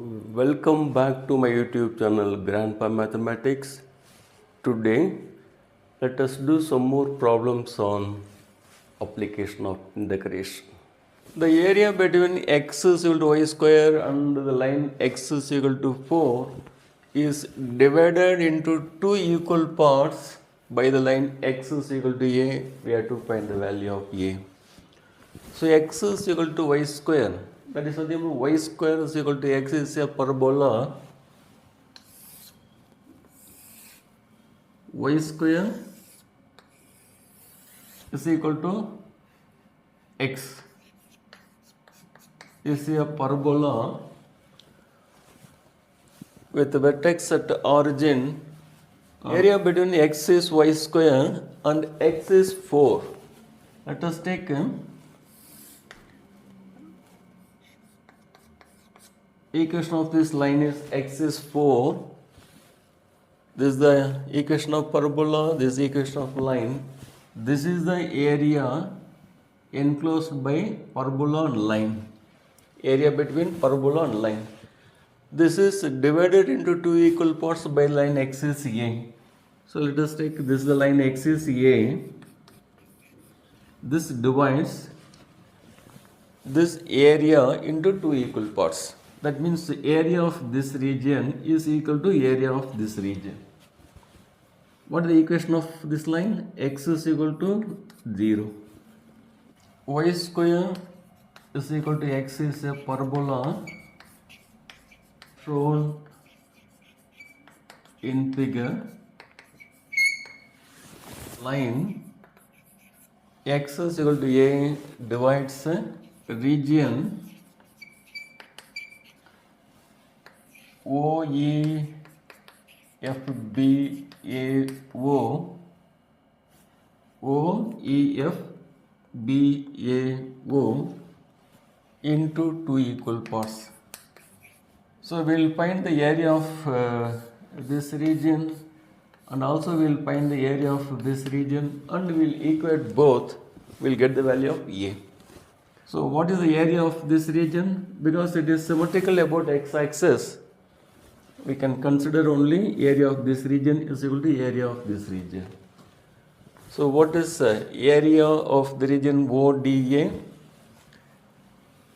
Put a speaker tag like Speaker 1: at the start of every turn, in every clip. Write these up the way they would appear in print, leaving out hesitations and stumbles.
Speaker 1: Welcome back to my YouTube channel GrandpaMathematics. Today, let us do some more problems on application of integration. The area between x is equal to y square and the line x is equal to 4 is divided into two equal parts by the line x is equal to a. We have to find the value of a. So x is equal to y square. That is nothing but y square is equal to x is a parabola. Y square is equal to x is a parabola with vertex at origin. Area between x is y square and x is 4. Let us take equation of this line is x is 4. This is the equation of parabola, this is the equation of line. This is the area enclosed by parabola and line. Area between parabola and line. This is divided into two equal parts by line x is a. So let us take this is the line x is a. This divides this area into two equal parts. That means the area of this region is equal to area of this region. What is the equation of this line? X is equal to 0. Y square is equal to x is a parabola shown in figure. Line x is equal to a divides a region OEFBAO into two equal parts. So we will find the area of this region and also we will find the area of this region and we will equate both. We will get the value of A. So what is the area of this region? Because it is symmetrical about x-axis, we can consider only area of this region is equal to area of this region. So what is area of the region ODA?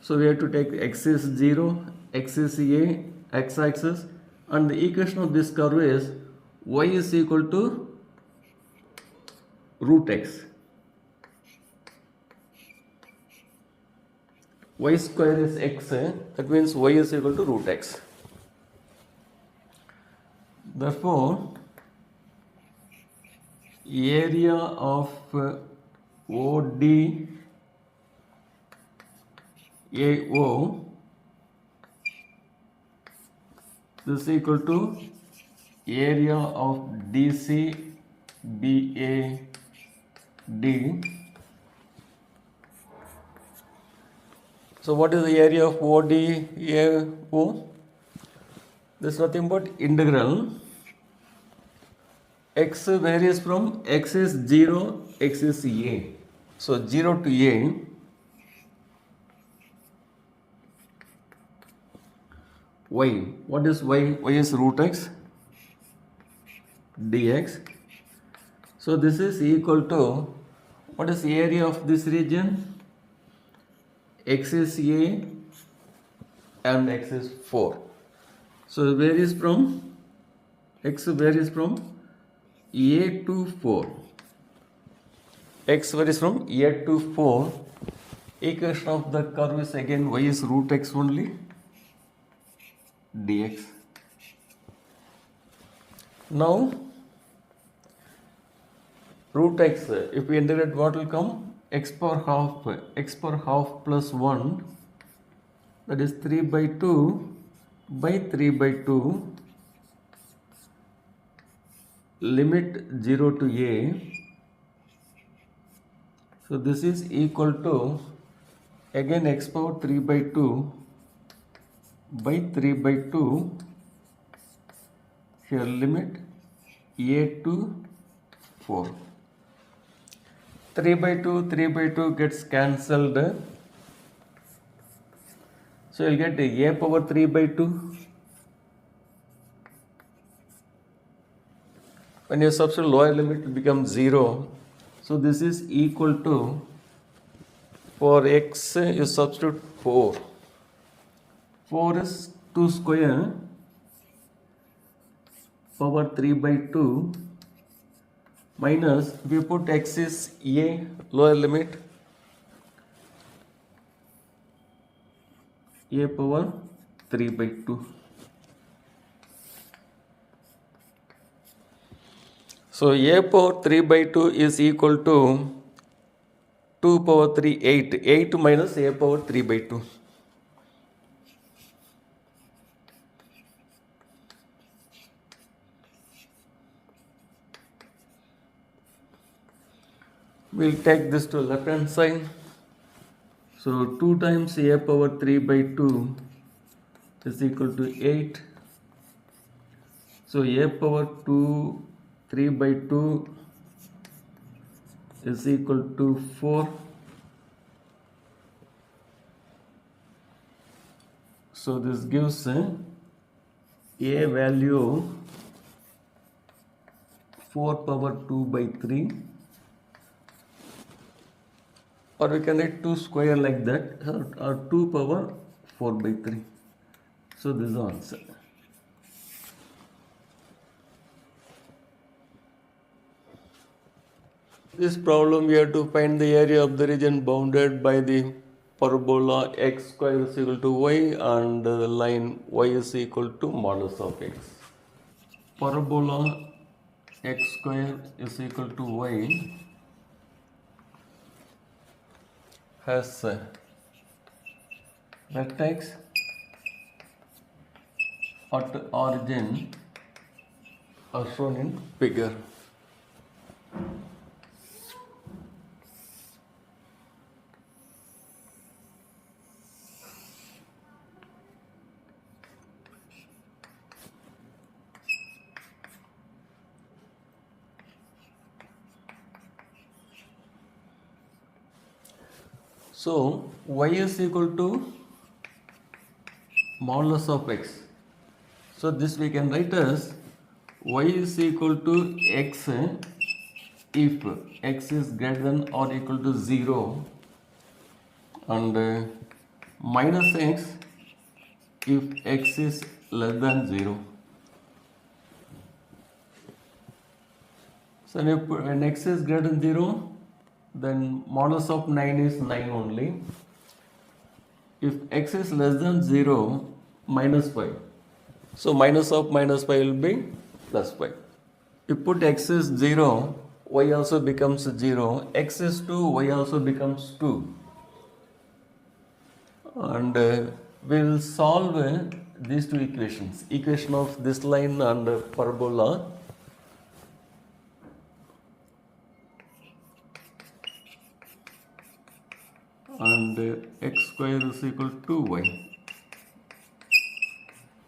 Speaker 1: So we have to take x is 0, x is a, x-axis, and the equation of this curve is y is equal to root x. Y square is x, that means y is equal to root x. Therefore, area of ODAO is equal to area of DCBAD. So what is the area of ODAO? This is nothing but integral. X varies from x is 0, x is a. So 0 to a. Y. What is y? Y is root x dx. So this is equal to, what is the area of this region? X is a and x is 4. So it varies from, x varies from a to 4. X varies from a to 4. Equation of the curve is again y is root x only dx. Now root x, if we integrate, what will come? X power half plus 1, that is 3 by 2 by 3 by 2, limit 0 to a. So this is equal to again x power 3 by 2 by 3 by 2, here limit a to 4. 3 by 2 gets cancelled. So you'll get a power 3 by 2. When you substitute lower limit, it becomes 0. So this is equal to, for x you substitute 4. 4 is 2 square power 3 by 2 minus, if you put x is a lower limit, a power 3 by 2. So a power 3 by 2 is equal to 2 power 3, 8. 8 minus a power 3 by 2. We'll take this to left hand side. So 2 times a power 3 by 2 is equal to 8. So a power 2 3 by 2 is equal to 4. So this gives a value 4 power 2 by 3, or we can write 2 square like that, or 2 power 4 by 3. So this is the answer. This problem we have to find the area of the region bounded by the parabola x square is equal to y and the line y is equal to modulus of x. Parabola x square is equal to y has vertex at origin are shown in figure. So y is equal to modulus of x. So this we can write as y is equal to x if x is greater than or equal to 0, and minus x if x is less than 0. So when x is greater than 0, then modulus of 9 is 9 only. If x is less than 0, minus 5. So minus of minus 5 will be plus 5. You put x is 0, y also becomes 0. X is 2, y also becomes 2. And we will solve these two equations. Equation of this line and parabola. And x square is equal to y.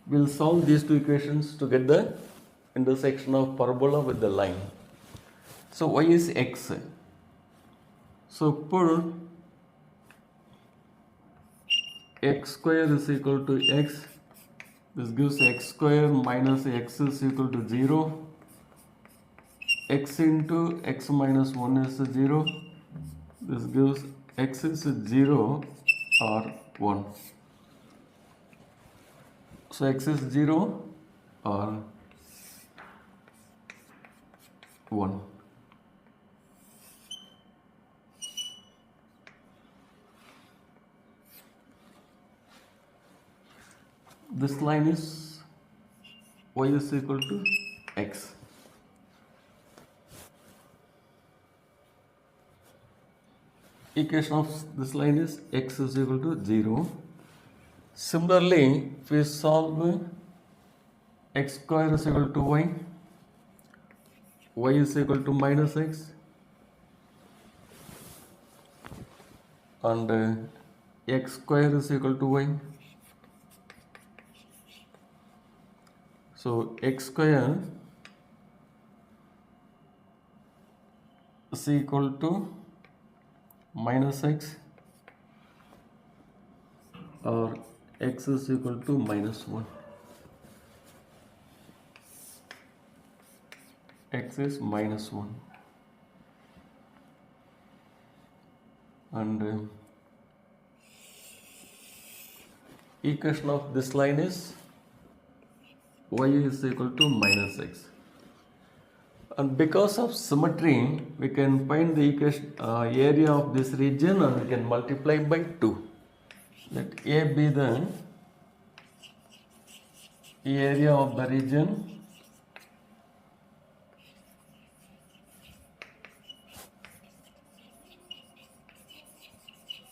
Speaker 1: We'll solve these two equations to get the intersection of parabola with the line. So y is x. So put x square is equal to x. This gives x square minus x is equal to 0. X into x minus 1 is 0. This gives x is 0 or 1. So x is 0 or 1. This line is y is equal to x. Equation of this line is x is equal to 0. Similarly, if we solve x square is equal to y, y is equal to minus x, and x square is equal to y. So x square is equal to minus x, or x is equal to minus 1. X is minus 1. And equation of this line is y is equal to minus x. And because of symmetry, we can find the equation, area of this region, and we can multiply by 2. Let A be the area of the region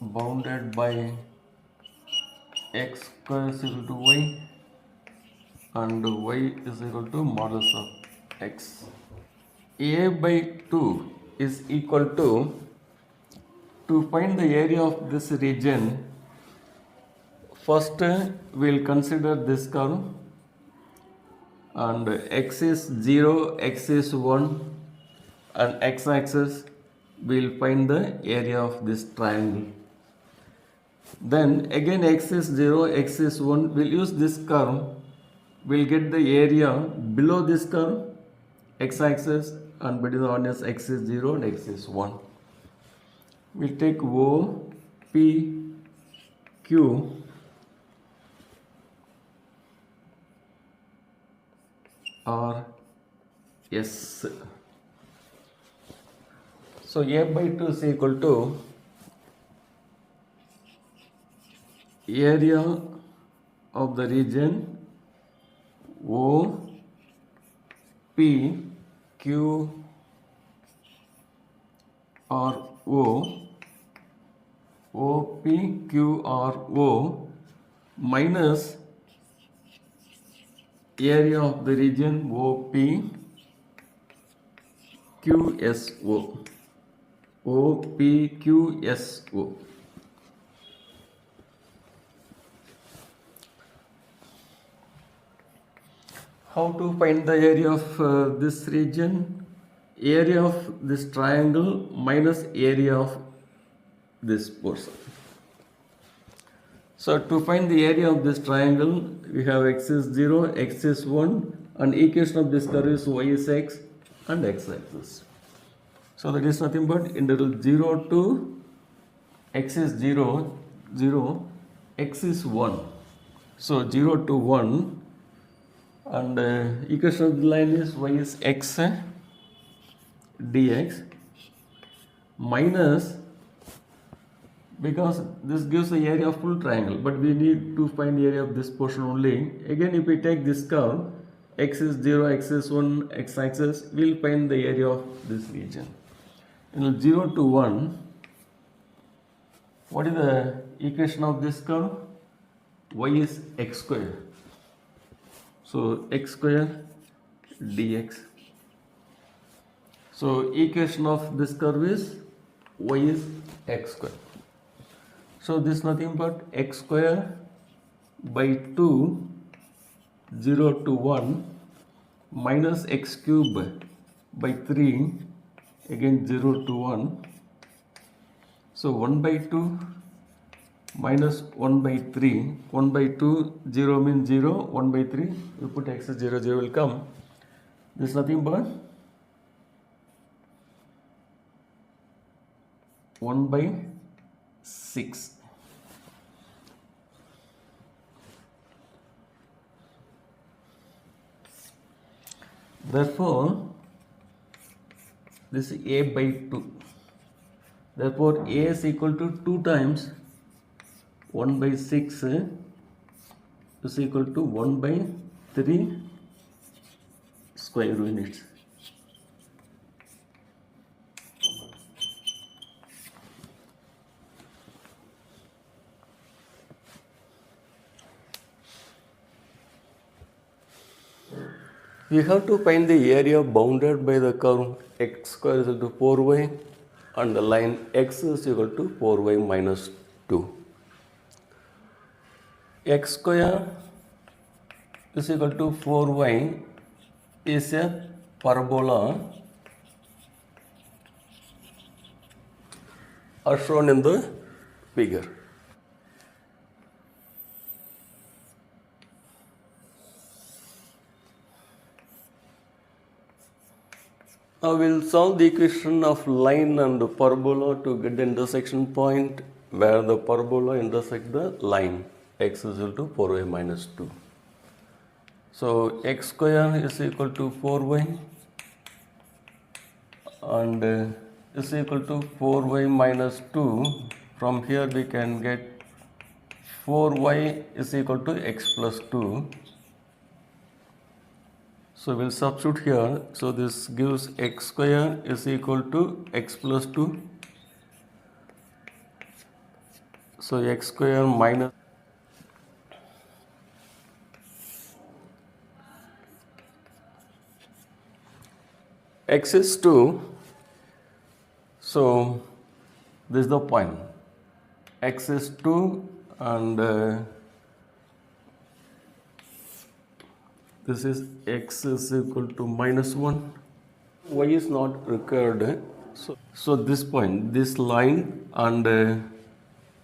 Speaker 1: bounded by x square is equal to y, and y is equal to modulus of x. A by 2 is equal to find the area of this region. First we will consider this curve, and x is 0, x is 1, and x-axis we will find the area of this triangle. Then again x is 0, x is 1, we will use this curve, we will get the area below this curve, x-axis, and between the one is x is 0 and x is 1. We will take O, P, Q, R, S. So A by 2 is equal to area of the region O, P, Q, R, O, O, P, Q, R, O minus area of the region O, P, Q, S, O. O, P, Q, S, O. How to find the area of this region? Area of this triangle minus area of this portion. So to find the area of this triangle, we have x is 0, x is 1, and equation of this curve is y is x and x-axis. So that is nothing but integral 0 to x is 0, 0, x is 1. So 0 to 1, and equation of the line is y is x dx minus, because this gives the area of full triangle, but we need to find the area of this portion only. Again, if we take this curve, x is 0, x is 1, x-axis, we will find the area of this region. In 0 to 1, what is the equation of this curve? Y is x square. So x square dx. So equation of this curve is y is x square. So this is nothing but x square by 2, 0 to 1, minus x cube by 3, again 0 to 1. So 1 by 2 minus 1 by 3, 1 by 2, 0 means 0, 1 by 3, you put x as 0, 0 will come. This is nothing but 1 by 6. Therefore, this is a by 2. Therefore, a is equal to 2 times 1 by 6 is equal to 1 by 3 square units. We have to find the area bounded by the curve x square is equal to 4y and the line x is equal to 4y minus 2. X square is equal to 4y is a parabola as shown in the figure. Now we'll solve the equation of line and parabola to get the intersection point where the parabola intersect the line x is equal to 4y minus 2. So x square is equal to 4y and is equal to 4y minus 2. From here we can get 4y is equal to x plus 2. So we'll substitute here. So this gives x square is equal to x plus 2. So x square minus x is 2. So this is the point. X is 2 and this is x is equal to minus 1. Y is not required. So this point, this line and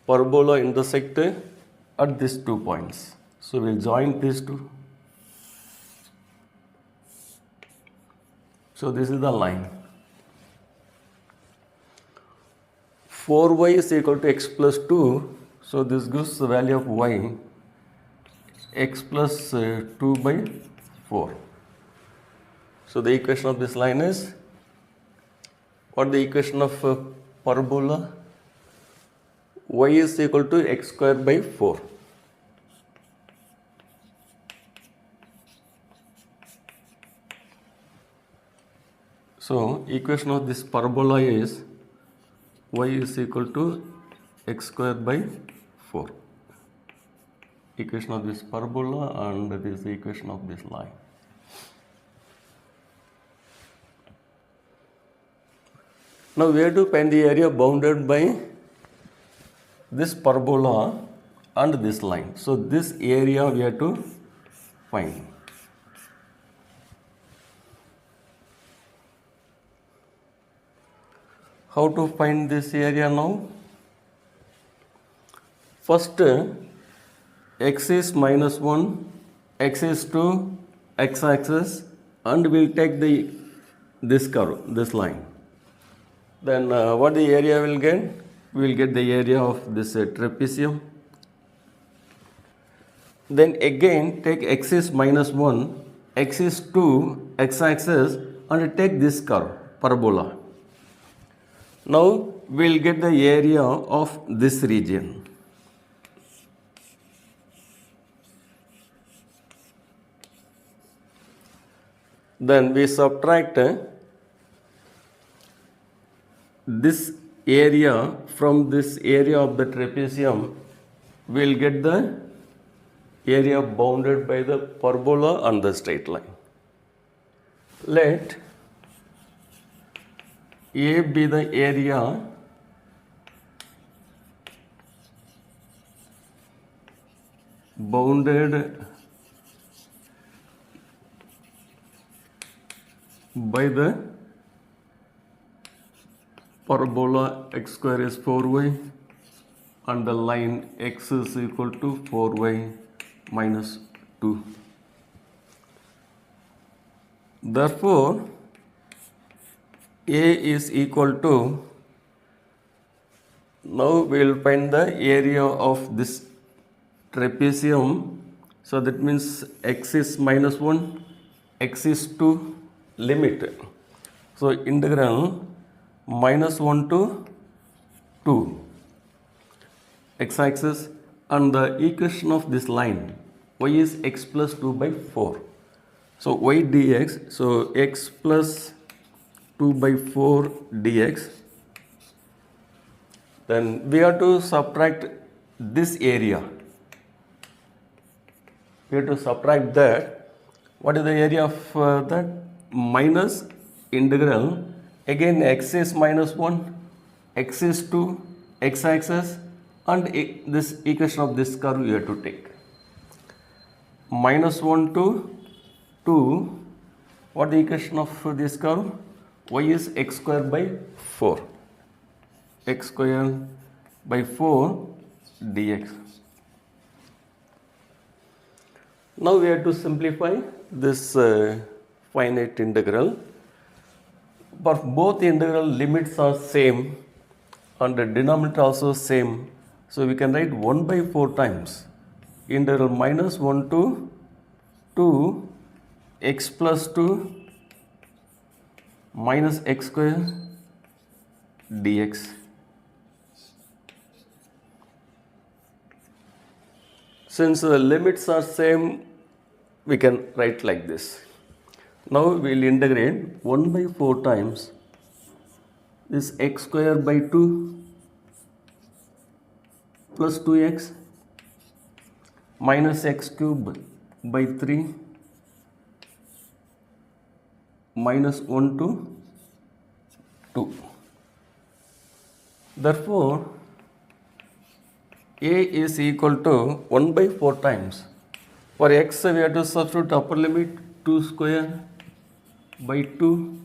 Speaker 1: parabola intersect at these 2 points. So we'll join these two. So this is the line. 4y is equal to x plus 2. So this gives the value of y x plus 2 by 4. So the equation of this line is, what the equation of parabola? Y is equal to x square by 4. So equation of this parabola is y is equal to x square by 4. Equation of this parabola and this equation of this line. Now we have to find the area bounded by this parabola and this line. So this area we have to find. How to find this area now? First, x is minus 1, x is 2, x-axis, and we'll take this curve, this line. Then what the area will get? We will get the area of this trapezium. Then again take x is minus 1, x is 2, x-axis, and take this curve, parabola. Now we will get the area of this region. Then we subtract this area from this area of the trapezium. We will get the area bounded by the parabola and the straight line. Let A be the area bounded by the parabola x square is 4y and the line x is equal to 4y minus 2. Therefore, A is equal to, now we will find the area of this trapezium. So that means x is minus 1, x is 2, limit. So integral minus 1 to 2, x-axis, and the equation of this line, y is x plus 2 by 4. So y dx, so x plus 2 by 4 dx. Then we have to subtract this area. We have to subtract that. What is the area of that? Minus integral. Again x is minus 1, x is 2, x-axis, and this equation of this curve you have to take. Minus 1 to 2. What the equation of this curve? Y is x square by 4. X square by 4 dx. Now we have to simplify this finite integral. for both integral limits are same and the denominator also same. So we can write 1 by 4 times integral minus 1 to 2 x plus 2 minus x square dx. Since the limits are same, we can write like this. Now we will integrate 1 by 4 times this x square by 2 plus 2x minus x cube by 3 minus 1 to 2. Therefore, a is equal to 1 by 4 times. For x, we have to substitute upper limit 2 square by 2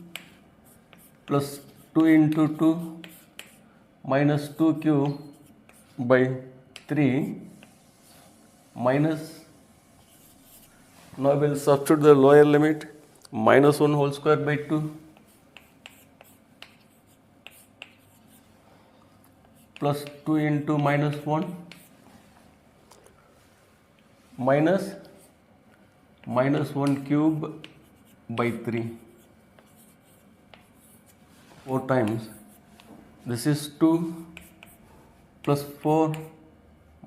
Speaker 1: plus 2 into 2 minus 2 cube by 3 minus, now we will substitute the lower limit, minus 1 whole square by 2 plus 2 into minus 1 minus 1 cube by 3, 4 times. This is 2 plus 4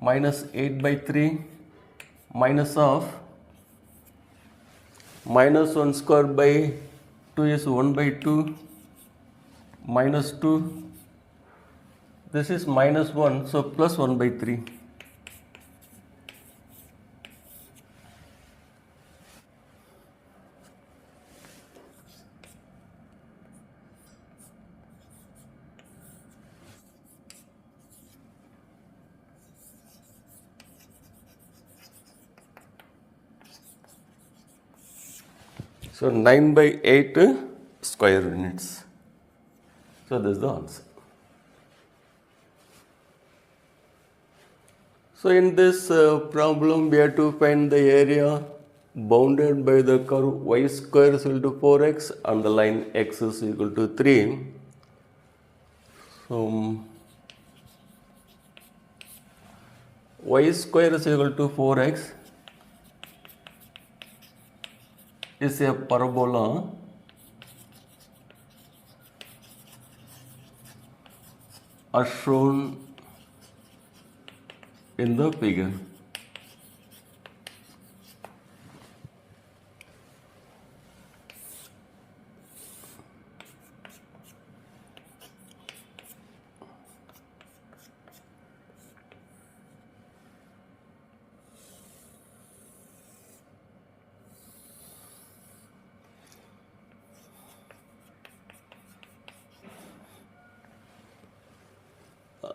Speaker 1: minus 8 by 3 minus of minus 1 square by 2 is 1 by 2 minus 2. This is minus 1, so plus 1 by 3. So 9 by 8 square units. So this is the answer. So in this problem, we have to find the area bounded by the curve y square is equal to 4x and the line x is equal to 3. So y square is equal to 4x is a parabola as shown in the figure.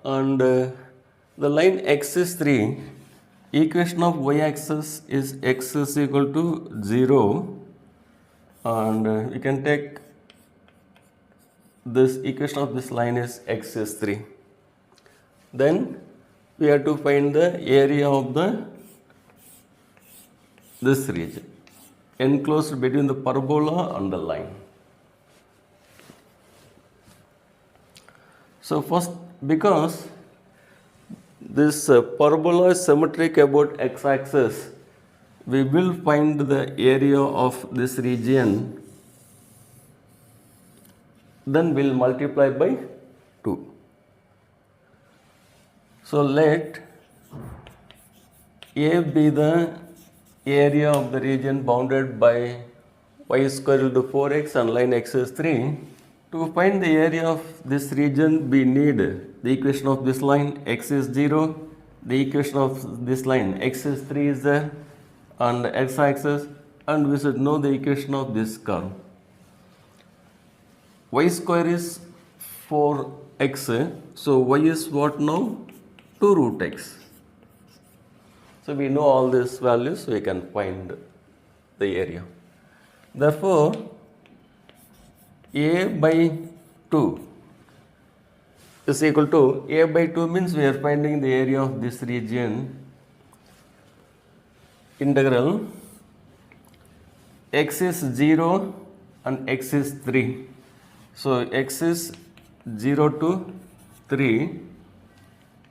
Speaker 1: And the line x is 3, equation of y-axis is x is equal to 0, and we can take this equation of this line is x is 3. Then we have to find the area of this region enclosed between the parabola and the line. So first, because this parabola is symmetric about x-axis, we will find the area of this region, then we'll multiply by 2. So let A be the area of the region bounded by y square equal to 4x and line x is 3. To find the area of this region, we need the equation of this line x is 0, the equation of this line x is 3 is there, and x-axis, and we should know the equation of this curve. Y square is 4x, so y is what now? 2 root x. So we know all these values, we can find the area. Therefore, a by 2 is equal to, a by 2 means we are finding the area of this region, integral x is 0 and x is 3. So x is 0 to 3,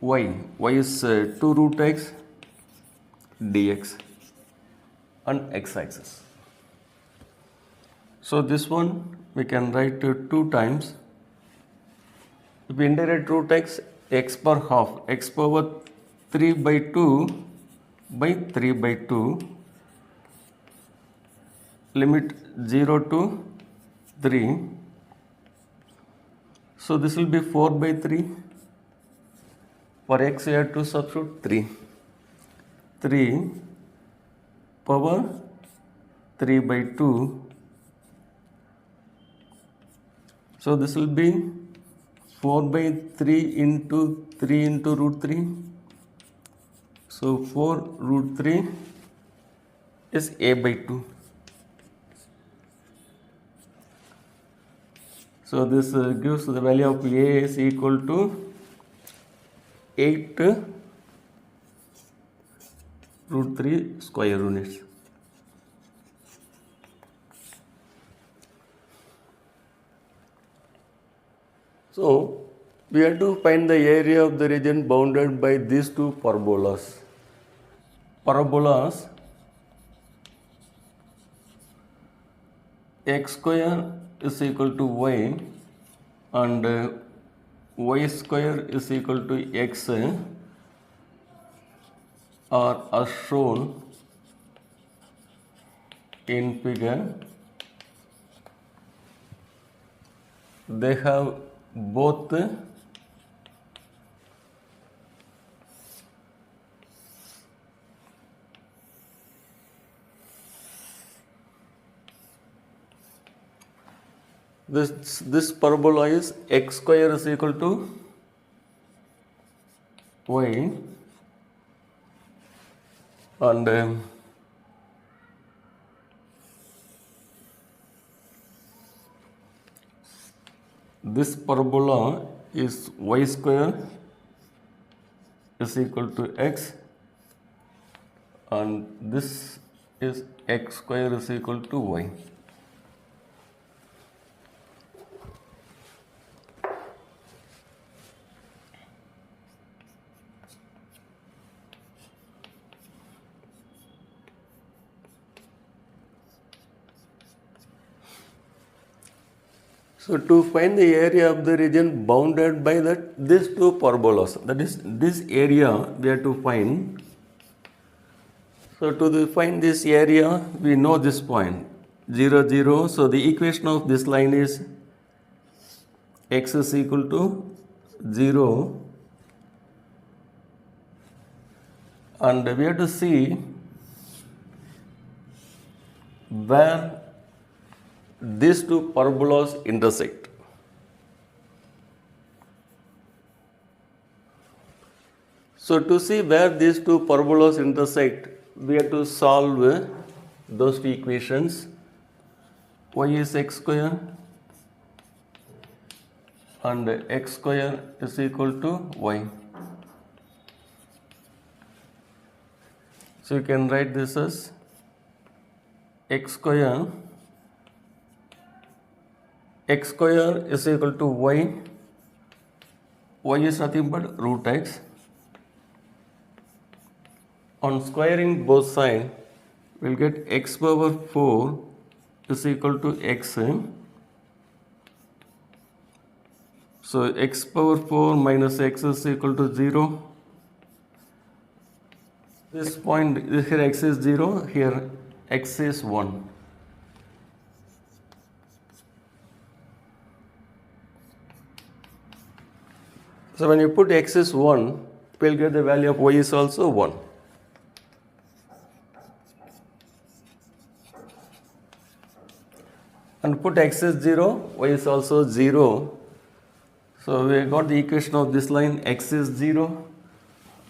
Speaker 1: y is 2 root x dx on x-axis. So this one we can write 2 times. If we integrate root x per half, x power 3 by 2 by 3 by 2, limit 0 to 3. So this will be 4 by 3. For x we have to substitute 3. 3 power 3 by 2. So this will be 4 by 3 into root 3. So 4 root 3 is a by 2. So this gives the value of a is equal to 8 root 3 square units. So we have to find the area of the region bounded by these two parabolas. Parabolas x square is equal to y and y square is equal to x are as shown in figure. They have both this parabola is x square is equal to y and this parabola is y square is equal to x and this is x square is equal to y. So to find the area of the region bounded by these two parabolas, that is this area we have to find. So to find this area, we know this point 0, 0. So the equation of this line is x is equal to 0 and we have to see where these two parabolas intersect. So to see where these two parabolas intersect, we have to solve those two equations. Y is x square and x square is equal to y. So you can write this as x square is equal to y. Y is nothing but root x. On squaring both sides, we'll get x power 4 is equal to x. So x power 4 minus x is equal to 0. This point, here x is 0, here x is 1. So when you put x is 1, we'll get the value of y is also 1. And put x is 0, y is also 0. So we got the equation of this line x is 0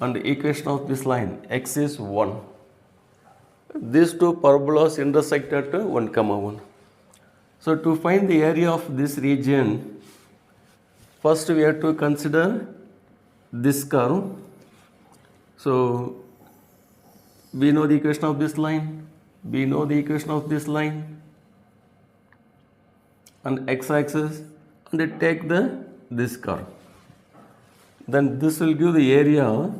Speaker 1: and the equation of this line x is 1. These two parabolas intersect at 1, 1. So to find the area of this region, first we have to consider this curve. So we know the equation of this line, we know the equation of this line and x-axis. and take this curve. Then this will give the area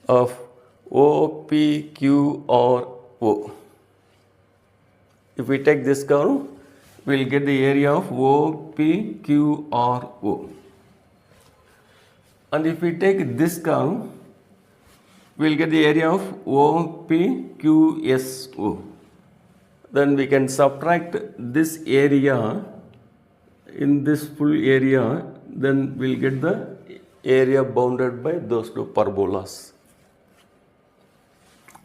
Speaker 1: of OPQRO. If we take this curve, we will get the area of OPQRO. And if we take this curve, we will get the area of OPQSO. Then we can subtract this area in this full area, then we will get the area bounded by those two parabolas.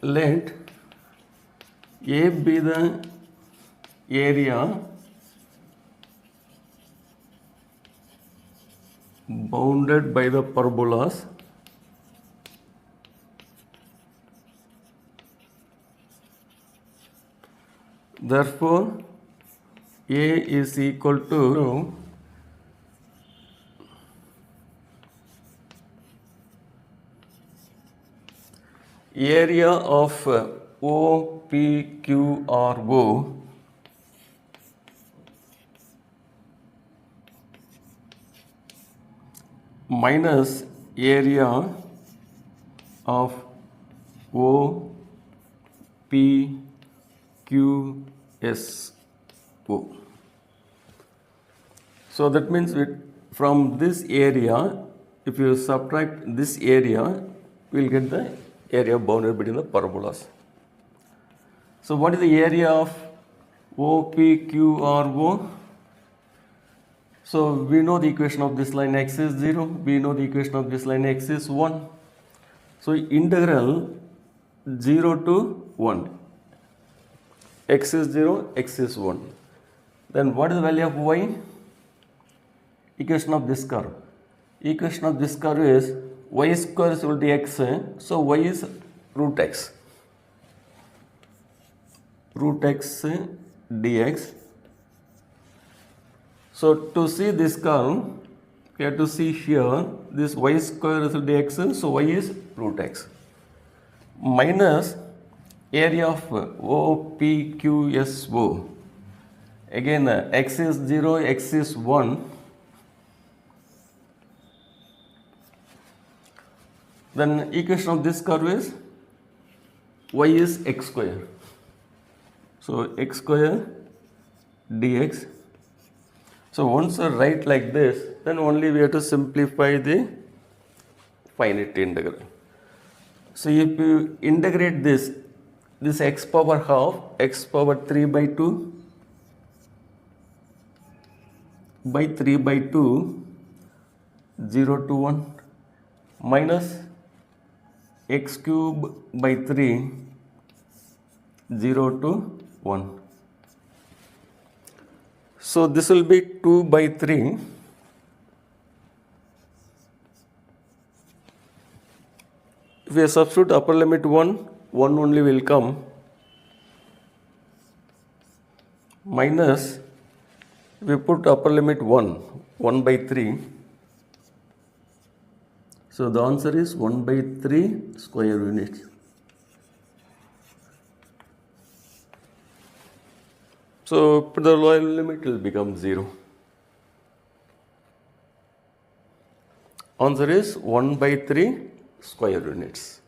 Speaker 1: Let A be the area bounded by the parabolas. Therefore, A is equal to area of OPQRO minus area of OPQSO. So that means from this area, if you subtract this area, we will get the area bounded between the parabolas. So what is the area of OPQRO? So we know the equation of this line x is 0, we know the equation of this line x is 1. So integral 0 to 1, x is 0, x is 1. Then what is the value of y? Equation of this curve. Equation of this curve is y square is equal to x, so y is root x. Root x dx. So to see this curve, we have to see here this y square is equal to x, so y is root x. Minus area of OPQSO. Again x is 0, x is 1. Then equation of this curve is y is x square. So x square dx. So once I write like this, then only we have to simplify the finite integral. So if you integrate this x power half, x power 3 by 2 by 3 by 2, 0 to 1 minus x cube by 3, 0 to 1. So this will be 2 by 3. If we substitute upper limit 1 only will come, minus if we put upper limit 1 by 3. So the answer is 1 by 3 square units. So the lower limit will become 0. Answer is 1 by 3 square units.